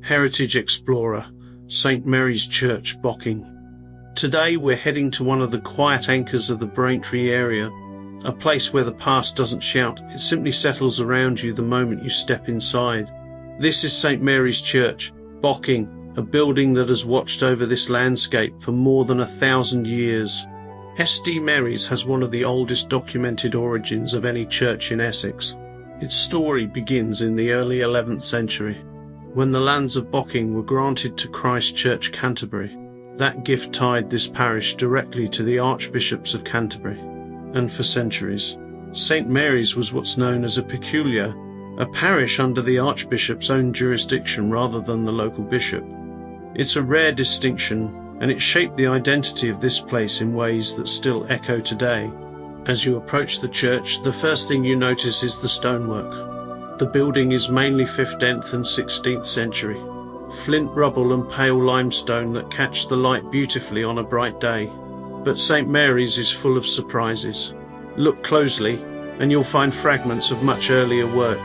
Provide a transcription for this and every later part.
Heritage Explorer, St Mary's Church, Bocking. Today we're heading to one of the quiet anchors of the Braintree area, a place where the past doesn't shout, it simply settles around you the moment you step inside. This is St Mary's Church, Bocking, a building that has watched over this landscape for more than 1,000 years. St Mary's has one of the oldest documented origins of any church in Essex. Its story begins in the early 11th century, when the lands of Bocking were granted to Christ Church, Canterbury. That gift tied this parish directly to the Archbishops of Canterbury. And for centuries, St Mary's was what's known as a peculiar, a parish under the Archbishop's own jurisdiction rather than the local bishop. It's a rare distinction, and it shaped the identity of this place in ways that still echo today. As you approach the church, the first thing you notice is the stonework. The building is mainly 15th and 16th century, flint rubble and pale limestone that catch the light beautifully on a bright day. But St Mary's is full of surprises. Look closely, and you'll find fragments of much earlier work,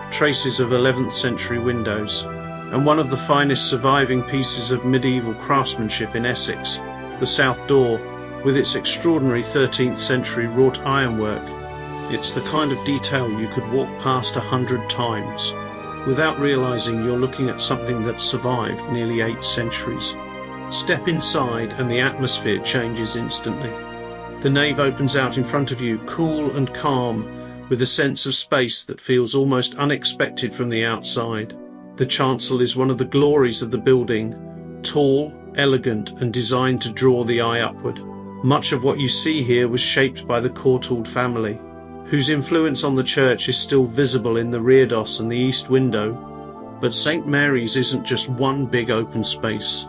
traces of 11th century windows, and one of the finest surviving pieces of medieval craftsmanship in Essex, the south door, with its extraordinary 13th century wrought ironwork. It's the kind of detail you could walk past 100 times, without realizing you're looking at something that's survived nearly 8 centuries. Step inside and the atmosphere changes instantly. The nave opens out in front of you, cool and calm, with a sense of space that feels almost unexpected from the outside. The chancel is one of the glories of the building, tall, elegant, and designed to draw the eye upward. Much of what you see here was shaped by the Courtauld family, whose influence on the church is still visible in the reredos and the east window. But St Mary's isn't just one big open space.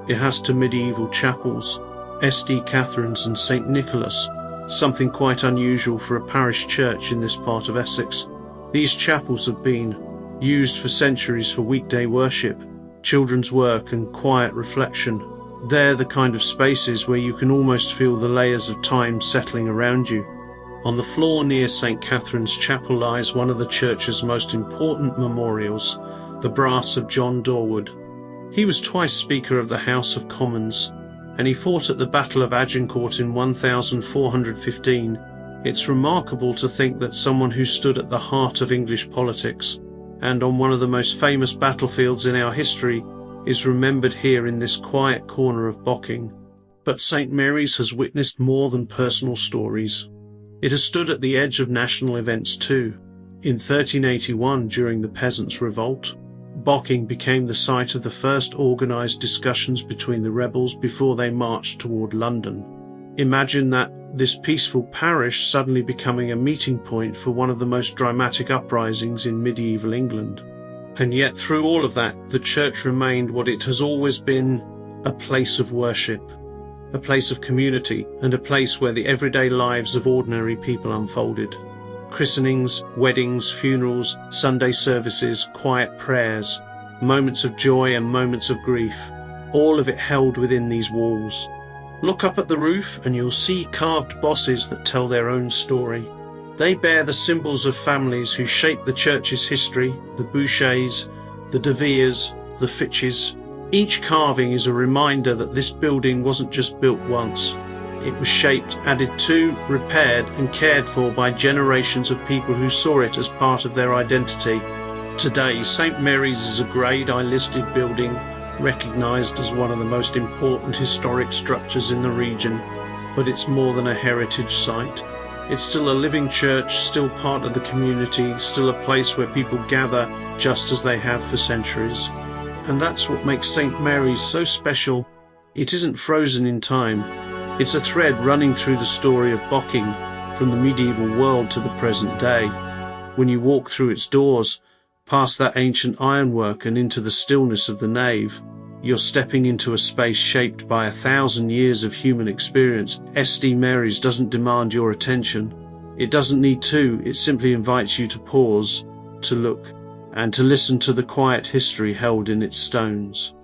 It has two medieval chapels, St Catherine's and St Nicholas, something quite unusual for a parish church in this part of Essex. These chapels have been used for centuries for weekday worship, children's work and quiet reflection. They're the kind of spaces where you can almost feel the layers of time settling around you. On the floor near St Catherine's Chapel lies one of the church's most important memorials, the brass of John Dorwood. He was twice Speaker of the House of Commons, and he fought at the Battle of Agincourt in 1415. It's remarkable to think that someone who stood at the heart of English politics, and on one of the most famous battlefields in our history, is remembered here in this quiet corner of Bocking. But St Mary's has witnessed more than personal stories. It has stood at the edge of national events too. In 1381, during the Peasants' Revolt, Bocking became the site of the first organised discussions between the rebels before they marched toward London. Imagine that, this peaceful parish suddenly becoming a meeting point for one of the most dramatic uprisings in medieval England. And yet through all of that, the church remained what it has always been, a place of worship, a place of community, and a place where the everyday lives of ordinary people unfolded. Christenings, weddings, funerals, Sunday services, quiet prayers, moments of joy and moments of grief, all of it held within these walls. Look up at the roof and you'll see carved bosses that tell their own story. They bear the symbols of families who shaped the church's history, the Bouchers, the De Veres, the Fitches. Each carving is a reminder that this building wasn't just built once. It was shaped, added to, repaired and cared for by generations of people who saw it as part of their identity. Today, St Mary's is a Grade I listed building, recognised as one of the most important historic structures in the region, but it's more than a heritage site. It's still a living church, still part of the community, still a place where people gather just as they have for centuries. And that's what makes St Mary's so special. It isn't frozen in time. It's a thread running through the story of Bocking, from the medieval world to the present day. When you walk through its doors, past that ancient ironwork and into the stillness of the nave, you're stepping into a space shaped by 1,000 years of human experience. St Mary's doesn't demand your attention. It doesn't need to, it simply invites you to pause, to look, and to listen to the quiet history held in its stones.